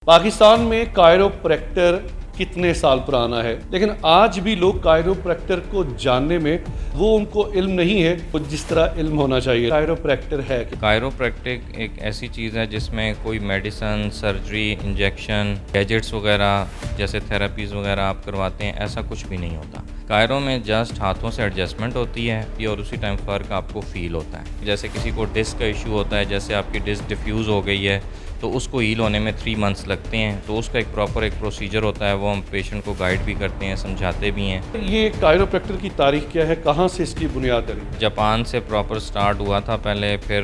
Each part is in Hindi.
पाकिस्तान में कायरोप्रैक्टर कितने साल पुराना है, लेकिन आज भी लोग कायरोप्रैक्टर को जानने में वो उनको इल्म नहीं है वो जिस तरह इल्म होना चाहिए। कायरोप्रैक्टर है क्या? कायरोप्रैक्टिक एक ऐसी चीज़ है जिसमें कोई मेडिसन, सर्जरी, इंजेक्शन, गैजेट्स वगैरह जैसे थेरेपीज़ वगैरह आप करवाते हैं, ऐसा कुछ भी नहीं होता। कायरो में जस्ट हाथों से एडजस्टमेंट होती है और उसी टाइम फ़र्क आपको फ़ील होता है। जैसे किसी को डिस्क का इशू होता है, जैसे आपकी डिस्क डिफ्यूज़ हो गई है तो उसको हील होने में 3 मंथ्स लगते हैं, तो उसका एक प्रॉपर एक प्रोसीजर होता है, वो हम पेशेंट को गाइड भी करते हैं, समझाते भी हैं। ये कायरोप्रैक्टर की तारीख क्या है, कहाँ से इसकी बुनियाद डली? जापान से प्रॉपर स्टार्ट हुआ था पहले, फिर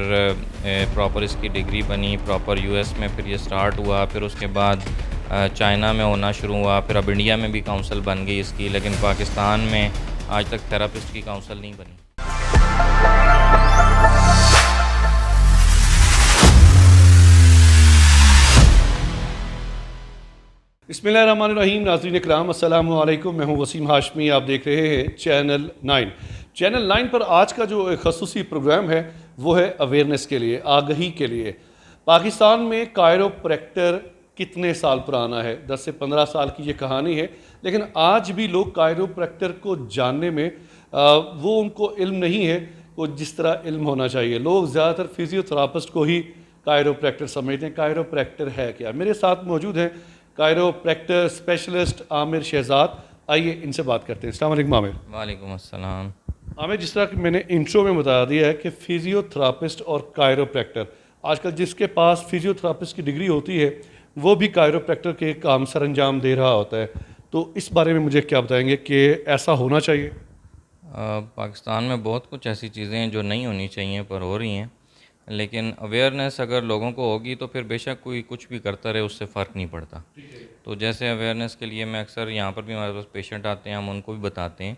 प्रॉपर इसकी डिग्री बनी, प्रॉपर यूएस में फिर ये स्टार्ट हुआ, फिर उसके बाद चाइना में होना शुरू हुआ, फिर अब इंडिया में भी काउंसिल बन गई इसकी, लेकिन पाकिस्तान में आज तक थेरापिस्ट की काउंसिल नहीं बनी। बिस्मिल्लाहिर्रहमानिर्रहीम। नाज़रीन इकराम, अस्सलामु अलैकुम। मैं हूँ वसीम हाशमी, आप देख रहे हैं चैनल 9। चैनल 9 पर आज का जो खसूसी प्रोग्राम है वो है अवेयरनेस के लिए, आगही के लिए। पाकिस्तान में कायरोप्रैक्टर कितने साल पुराना है? 10 से 15 साल की ये कहानी है, लेकिन आज भी लोग कायरोप्रैक्टर को जानने में वो उनको इल्म नहीं है वो जिस तरह इल्म होना चाहिए। लोग ज़्यादातर फिजियोथेरापिस्ट को ही कायरोप्रैक्टर समझते हैं। कायरोप्रैक्टर है क्या? मेरे साथ मौजूद हैं कायरोप्रैक्टर स्पेशलिस्ट आमिर शहजाद। आइए इनसे बात करते हैं। अस्सलाम वालेकुम आमिर। वालेकुम अस्सलाम। आमिर, जिस तरह कि मैंने इंट्रो में बता दिया है कि फिजियोथेरापिस्ट और कायरोप्रैक्टर, आजकल जिसके पास फिजियोथेरापिस्ट की डिग्री होती है वो भी कायरोप्रैक्टर के काम सर अंजाम दे रहा होता है। तो इस बारे में मुझे क्या बताएंगे कि ऐसा होना चाहिए? पाकिस्तान में बहुत कुछ ऐसी चीज़ें हैं जो नहीं होनी चाहिए पर हो रही हैं, लेकिन अवेयरनेस अगर लोगों को होगी तो फिर बेशक कोई कुछ भी करता रहे, उससे फ़र्क नहीं पड़ता। तो जैसे अवेयरनेस के लिए मैं अक्सर यहाँ पर भी हमारे पास पेशेंट आते हैं, हम उनको भी बताते हैं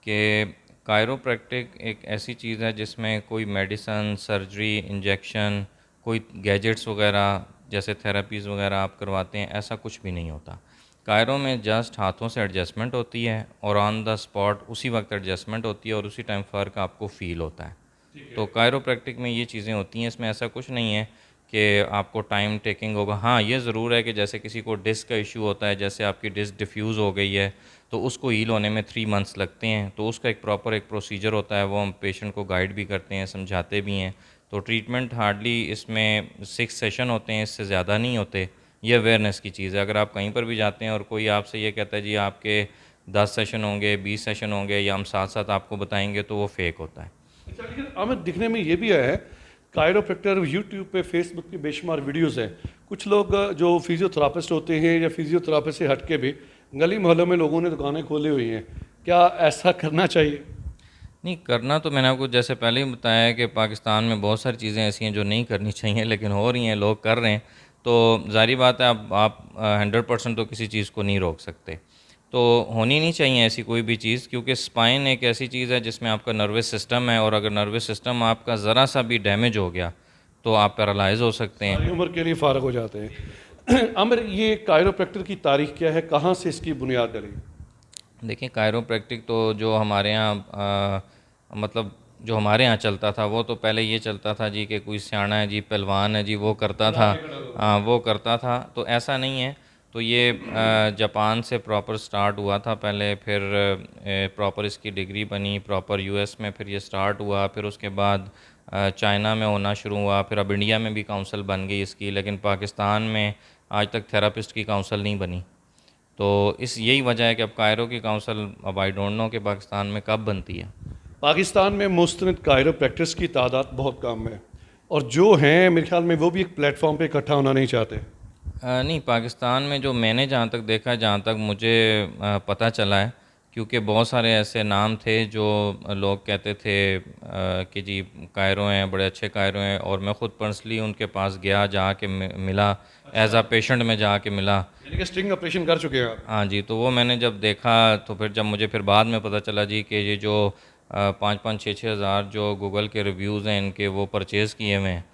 कि कायरोप्रैक्टिक एक ऐसी चीज़ है जिसमें कोई मेडिसन, सर्जरी, इंजेक्शन, कोई गैजेट्स वगैरह जैसे थेरेपीज़ वगैरह आप करवाते हैं, ऐसा कुछ भी नहीं होता। कायरो में जस्ट हाथों से एडजस्टमेंट होती है और ऑन द स्पॉट उसी वक्त एडजस्टमेंट होती है और उसी टाइम फ़र्क आपको फ़ील होता है। तो कायरोप्रैक्टिक में ये चीज़ें होती हैं, इसमें ऐसा कुछ नहीं है कि आपको टाइम टेकिंग होगा। हाँ, ये ज़रूर है कि जैसे किसी को डिस्क का इशू होता है, जैसे आपकी डिस्क डिफ्यूज़ हो गई है तो उसको हील होने में 3 मंथ्स लगते हैं, तो उसका एक प्रॉपर एक प्रोसीजर होता है, वो हम पेशेंट को गाइड भी करते हैं, समझाते भी हैं। तो ट्रीटमेंट हार्डली इसमें 6 सेशन होते हैं, इससे ज़्यादा नहीं होते। ये अवेयरनेस की चीज़ है। अगर आप कहीं पर भी जाते हैं और कोई आपसे ये कहता है जी आपके 10 सेशन होंगे, 20 सेशन होंगे या हम साथ-साथ आपको बताएँगे, तो वो फेक होता है। अच्छा, लेकिन आमिर दिखने में ये भी आया है कायरोप्रैक्टर यूट्यूब पे, फेसबुक पे बेशुमार वीडियोस हैं। कुछ लोग जो फिजियोथेरापिस्ट होते हैं या फिजियोथेरापिस्ट से हट के भी गली मोहल्लों में लोगों ने दुकानें खोली हुई हैं, क्या ऐसा करना चाहिए? नहीं, करना तो मैंने आपको जैसे पहले ही बताया है कि पाकिस्तान में बहुत सारी चीज़ें ऐसी हैं जो नहीं करनी चाहिए, लेकिन हो रही हैं, लोग कर रहे हैं। तो ज़ाहिर बात है, अब आप 100% तो किसी चीज़ को नहीं रोक सकते। तो होनी नहीं चाहिए ऐसी कोई भी चीज़, क्योंकि स्पाइन एक ऐसी चीज़ है जिसमें आपका नर्वस सिस्टम है, और अगर नर्वस सिस्टम आपका ज़रा सा भी डैमेज हो गया तो आप पैरालाइज़ हो सकते हैं। सारी उम्र के लिए फारग हो जाते हैं। आमिर, ये कायरोप्रैक्टर की तारीख क्या है, कहाँ से इसकी बुनियाद डली? देखिए, कायरोप्रैक्टिक तो जो हमारे यहाँ मतलब जो हमारे यहाँ चलता था, वो तो पहले ये चलता था जी कि कोई सियाना है जी, पहलवान है जी, वो करता था। वो करता था, तो ऐसा नहीं है। तो ये जापान से प्रॉपर स्टार्ट हुआ था पहले, फिर प्रॉपर इसकी डिग्री बनी, प्रॉपर यूएस में फिर ये स्टार्ट हुआ, फिर उसके बाद चाइना में होना शुरू हुआ, फिर अब इंडिया में भी काउंसिल बन गई इसकी, लेकिन पाकिस्तान में आज तक थेरापिस्ट की काउंसिल नहीं बनी। तो इस यही वजह है कि अब कायरो की काउंसिल, अब आई डोंट नो कि पाकिस्तान में कब बनती है। पाकिस्तान में मुस्तनद कायरोप्रैक्टर्स की तादाद बहुत कम है, और जो हैं मेरे ख्याल में वो भी एक प्लेटफॉर्म पे इकट्ठा होना नहीं चाहते। नहीं, पाकिस्तान में जो मैंने जहाँ तक देखा है, जहाँ तक मुझे पता चला है, क्योंकि बहुत सारे ऐसे नाम थे जो लोग कहते थे कि जी कायरो हैं, बड़े अच्छे कायरो हैं, और मैं ख़ुद पर्सनली उनके पास गया, जाके मिला, एज आ पेशेंट में जाके मिला। यानी कि स्टिंग ऑपरेशन कर चुके हैं आप? हाँ जी, तो वो मैंने जब देखा, तो फिर जब मुझे फिर बाद में पता चला जी कि ये जो 5-5, 6-6 हज़ार जो गूगल के रिव्यूज़ हैं इनके, वो परचेज़ किए हुए हैं।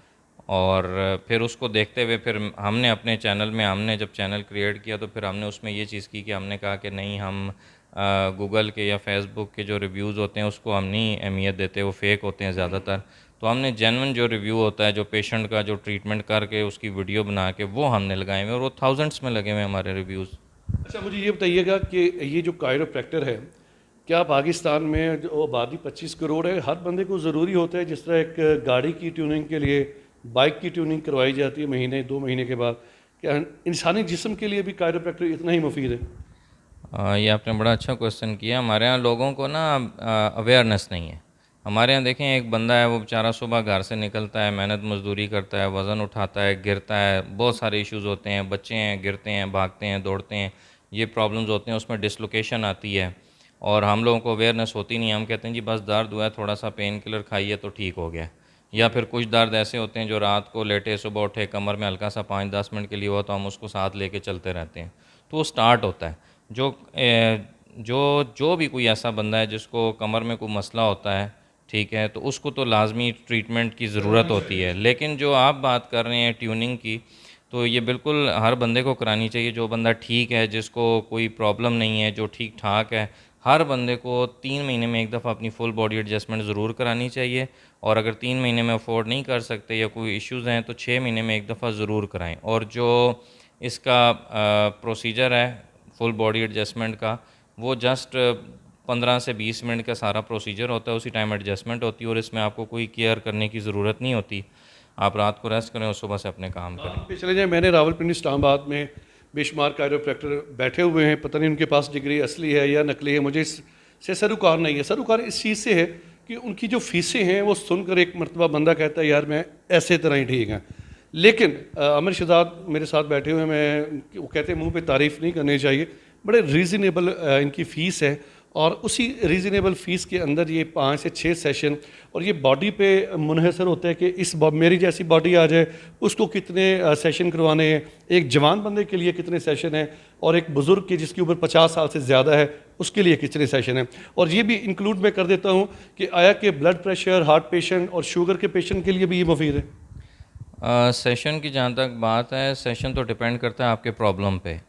और फिर उसको देखते हुए फिर हमने अपने चैनल में, हमने जब चैनल क्रिएट किया तो फिर हमने उसमें ये चीज़ की कि हमने कहा कि नहीं, हम गूगल के या फेसबुक के जो रिव्यूज़ होते हैं उसको हम नहीं अहमियत देते, वो फेक होते हैं ज़्यादातर। तो हमने जेन्युइन जो रिव्यू होता है, जो पेशेंट का जो ट्रीटमेंट करके उसकी वीडियो बना के वो हमने लगाए हुए, और वो थाउजेंड्स में लगे हुए हैं हमारे रिव्यूज़। अच्छा, मुझे ये बताइएगा कि ये जो कायरोप्रैक्टर है, क्या पाकिस्तान में जो आबादी 25 करोड़ है, हर बंदे को ज़रूरी होता है, जिस तरह एक गाड़ी की ट्यूनिंग के लिए बाइक की ट्यूनिंग करवाई जाती है महीने 2 महीने के बाद, क्या इंसानी जिस्म के लिए भी कायरोप्रैक्टर इतना ही मुफीद है? ये आपने बड़ा अच्छा क्वेश्चन किया। हमारे यहाँ लोगों को ना अवेयरनेस नहीं है। हमारे यहाँ देखें, एक बंदा है, वो बेचारा सुबह घर से निकलता है, मेहनत मजदूरी करता है, वज़न उठाता है, गिरता है, बहुत सारे इश्यूज़ होते हैं, बच्चे हैं, गिरते हैं, भागते हैं, दौड़ते हैं, ये प्रॉब्लम्स होते हैं, उसमें डिसलोकेशन आती है, और हम लोगों को अवेयरनेस होती नहीं है। हम कहते हैं जी बस दर्द हुआ है, थोड़ा सा पेन किलर खाइए तो ठीक हो गया। या फिर कुछ दर्द ऐसे होते हैं जो रात को लेटे सुबह उठे, कमर में हल्का सा 5-10 मिनट के लिए हुआ तो हम उसको साथ लेके चलते रहते हैं, तो वो स्टार्ट होता है। जो जो भी कोई ऐसा बंदा है जिसको कमर में कोई मसला होता है, ठीक है, तो उसको तो लाजमी ट्रीटमेंट की ज़रूरत होती है। लेकिन जो आप बात कर रहे हैं ट्यूनिंग की, तो ये बिल्कुल हर बंदे को करानी चाहिए। जो बंदा ठीक है, जिसको कोई प्रॉब्लम नहीं है, जो ठीक ठाक है, हर बंदे को 3 महीने में एक दफ़ा अपनी फुल बॉडी एडजस्टमेंट ज़रूर करानी चाहिए। और अगर 3 महीने में अफोर्ड नहीं कर सकते या कोई इश्यूज़ हैं तो 6 महीने में एक दफ़ा ज़रूर कराएं। और जो इसका प्रोसीजर है फुल बॉडी एडजस्टमेंट का, वो जस्ट 15 से 20 मिनट का सारा प्रोसीजर होता है, उसी टाइम एडजस्टमेंट होती है, और इसमें आपको कोई केयर करने की ज़रूरत नहीं होती। आप रात को रेस्ट करें और सुबह से अपने काम करें। पे चले जाए, मैंने रावलपिंडी इस्लामाबाद में बेशुमार कायरोप्रैक्टर बैठे हुए हैं, पता नहीं उनके पास डिग्री असली है या नकली है, मुझे इससे सरोकार नहीं है। सरोकार इस चीज़ से है कि उनकी जो फीसें हैं वो सुनकर एक मरतबा बंदा कहता है यार मैं ऐसे तरह ही ठीक है। लेकिन अमर शहजाद मेरे साथ बैठे हुए हैं, मैं वो कहते हैं मुंह पे तारीफ़ नहीं करनी चाहिए, बड़े रीज़नेबल इनकी फ़ीस है, और उसी रीज़नेबल फ़ीस के अंदर ये 5 से 6 सेशन, और ये बॉडी पे मुनहसर होता है कि मेरी जैसी बॉडी आ जाए उसको कितने सेशन करवाने हैं, एक जवान बंदे के लिए कितने सेशन हैं, और एक बुज़ुर्ग की जिसकी उम्र 50 साल से ज़्यादा है उसके लिए कितने सेशन हैं। और ये भी इंक्लूड मैं कर देता हूँ कि आया कि ब्लड प्रेशर, हार्ट पेशेंट और शुगर के पेशेंट के लिए भी ये मुफीद है। सेशन की जहाँ तक बात है, सेशन तो डिपेंड करता है आपके प्रॉब्लम पे,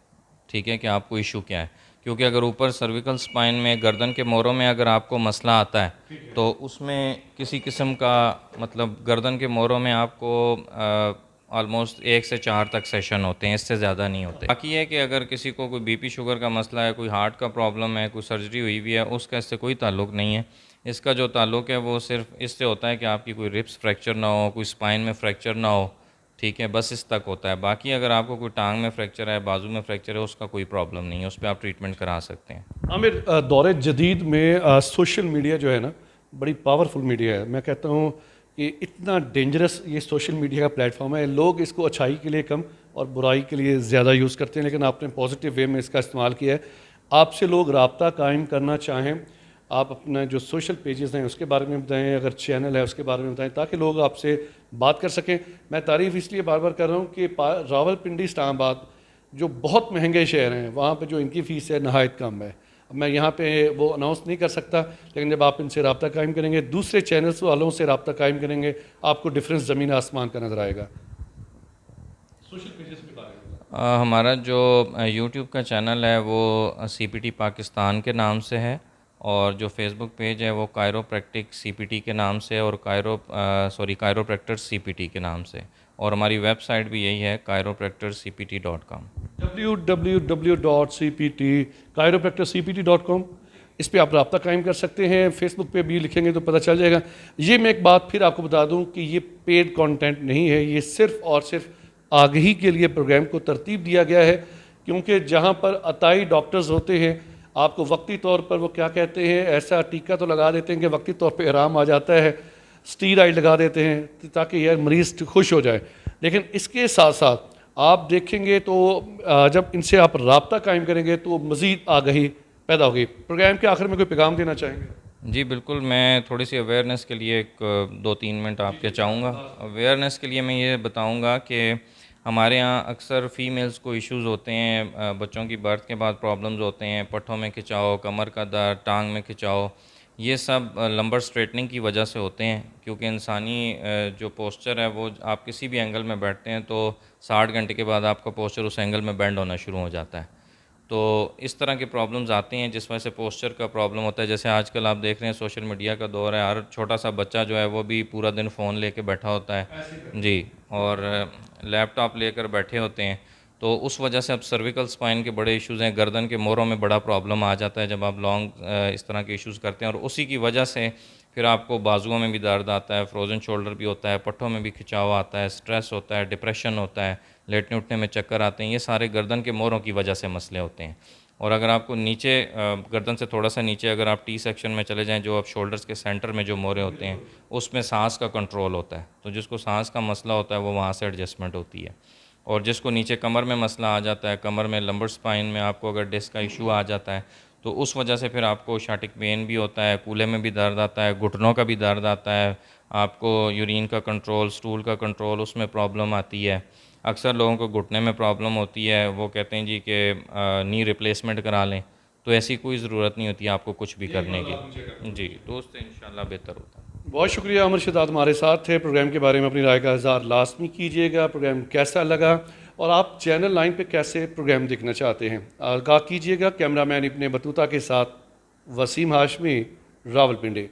ठीक है, कि आपको इशू क्या है। क्योंकि अगर ऊपर सर्विकल स्पाइन में, गर्दन के मोरों में अगर आपको मसला आता है तो उसमें किसी किस्म का, मतलब गर्दन के मोरों में आपको ऑलमोस्ट 1 से 4 तक सेशन होते हैं, इससे ज़्यादा नहीं होते। बाकी है कि अगर किसी को कोई बीपी शुगर का मसला है, कोई हार्ट का प्रॉब्लम है, कोई सर्जरी हुई हुई है, उसका इससे कोई ताल्लुक़ नहीं है। इसका जो ताल्लुक़ है वो सिर्फ इससे होता है कि आपकी कोई रिब्स फ्रैक्चर ना हो, कोई स्पाइन में फ्रैक्चर ना हो, ठीक है, बस इस तक होता है। बाकी अगर आपको कोई टांग में फ्रैक्चर है, बाजू में फ्रैक्चर है, उसका कोई प्रॉब्लम नहीं है, उस पर आप ट्रीटमेंट करा सकते हैं। आमिर, दौर जदीद में सोशल मीडिया जो है ना, बड़ी पावरफुल मीडिया है। मैं कहता हूँ कि इतना डेंजरस ये सोशल मीडिया का प्लेटफॉर्म है, लोग इसको अच्छाई के लिए कम और बुराई के लिए ज़्यादा यूज़ करते हैं, लेकिन आपने पॉजिटिव वे में इसका इस्तेमाल किया है। आपसे लोग रब्ता कायम करना चाहें, आप अपना जो सोशल पेजेस हैं उसके बारे में बताएं, अगर चैनल है उसके बारे में बताएं, ताकि लोग आपसे बात कर सकें। मैं तारीफ़ इसलिए बार बार कर रहा हूँ कि रावलपिंडी इस्लामाबाद जो बहुत महंगे शहर हैं, वहाँ पे जो इनकी फ़ीस है नहायत कम है। अब मैं यहाँ पे वो अनाउंस नहीं कर सकता, लेकिन जब आप इनसे रब्ता कायम करेंगे, दूसरे चैनल्स वालों से रब्ता कायम करेंगे, आपको डिफरेंस ज़मीन आसमान का नज़र आएगा। सोशल पेजेस के बारे में हमारा जो यूट्यूब का चैनल है वो CPT पाकिस्तान के नाम से है, और जो फेसबुक पेज है वो कायरोप्रैक्टिक CPT के नाम से, और कायरोप्रैक्टर CPT के नाम से, और हमारी वेबसाइट भी यही है chiropractorcpt.com। www.chiropractorcpt.com, इस पे आप रब्ता कायम कर सकते हैं। फेसबुक पे भी लिखेंगे तो पता चल जाएगा। ये मैं एक बात फिर आपको बता दूं कि ये पेड कंटेंट नहीं है, ये सिर्फ और सिर्फ आगही के लिए प्रोग्राम को तरतीब दिया गया है, क्योंकि जहां पर अताई डॉक्टर्स होते हैं, आपको वक्ती तौर पर वो क्या कहते हैं, ऐसा टीका तो लगा देते हैं कि वक्ती तौर पर आराम आ जाता है, स्टीरॉइड लगा देते हैं ताकि यार मरीज़ खुश हो जाए। लेकिन इसके साथ साथ आप देखेंगे तो जब इनसे आप रब्ता कायम करेंगे तो मज़ीद आगही पैदा होगी। प्रोग्राम के आखिर में कोई पैगाम देना चाहेंगे? जी बिल्कुल, मैं थोड़ी सी अवेयरनेस के लिए एक 2-3 मिनट आपके चाहूँगा। अवेयरनेस के लिए मैं ये बताऊँगा कि हमारे यहाँ अक्सर फ़ीमेल्स को इश्यूज़ होते हैं, बच्चों की बर्थ के बाद प्रॉब्लम्स होते हैं, पट्ठों में खिंचाव, कमर का दर्द, टांग में खिंचाव, ये सब लंबर स्ट्रेटनिंग की वजह से होते हैं। क्योंकि इंसानी जो पोस्चर है वो आप किसी भी एंगल में बैठते हैं तो 60 घंटे के बाद आपका पोस्चर उस एंगल में बेंड होना शुरू हो जाता है, तो इस तरह के प्रॉब्लम्स आते हैं जिस वजह से पोस्चर का प्रॉब्लम होता है। जैसे आजकल आप देख रहे हैं सोशल मीडिया का दौर है, हर छोटा सा बच्चा जो है वो भी पूरा दिन फ़ोन लेके बैठा होता है जी, और लैपटॉप लेकर बैठे होते हैं। तो उस वजह से अब सर्विकल स्पाइन के बड़े इश्यूज़ हैं, गर्दन के मोरों में बड़ा प्रॉब्लम आ जाता है जब आप लॉन्ग इस तरह के इश्यूज़ करते हैं, और उसी की वजह से फिर आपको बाजुओं में भी दर्द आता है, फ्रोज़न शोल्डर भी होता है, पट्ठों में भी खिंचाव आता है, स्ट्रेस होता है, डिप्रेशन होता है, लेटने उठने में चक्कर आते हैं। ये सारे गर्दन के मोरों की वजह से मसले होते हैं। और अगर आपको नीचे गर्दन से थोड़ा सा नीचे अगर आप टी सेक्शन में चले जाएं, जो आप शोल्डर्स के सेंटर में जो मोरे होते हैं, उसमें सांस का कंट्रोल होता है। तो जिसको सांस का मसला होता है वो वहाँ से एडजस्टमेंट होती है। और जिसको नीचे कमर में मसला आ जाता है, कमर में लंबर स्पाइन में आपको अगर डिस्क का इशू आ जाता है, तो उस वजह से फिर आपको शाटिक पेन भी होता है, कूल्हे में भी दर्द आता है, घुटनों का भी दर्द आता है, आपको यूरिन का कंट्रोल, स्टूल का कंट्रोल, उसमें प्रॉब्लम आती है। अक्सर लोगों को घुटने में प्रॉब्लम होती है, वो कहते हैं जी कि नी रिप्लेसमेंट करा लें, तो ऐसी कोई ज़रूरत नहीं होती आपको कुछ भी करने की जी, तो उससे इंशाल्लाह बेहतर होता है। बहुत शुक्रिया अमर शिदात हमारे साथ थे। प्रोग्राम के बारे में अपनी राय का इज़हार लाजमी कीजिएगा। प्रोग्राम कैसा लगा और आप चैनल 9 पे कैसे प्रोग्राम देखना चाहते हैं आगाह कीजिएगा। कैमरामैन इब्ने बतूता के साथ वसीम हाशमी, रावलपिंडी।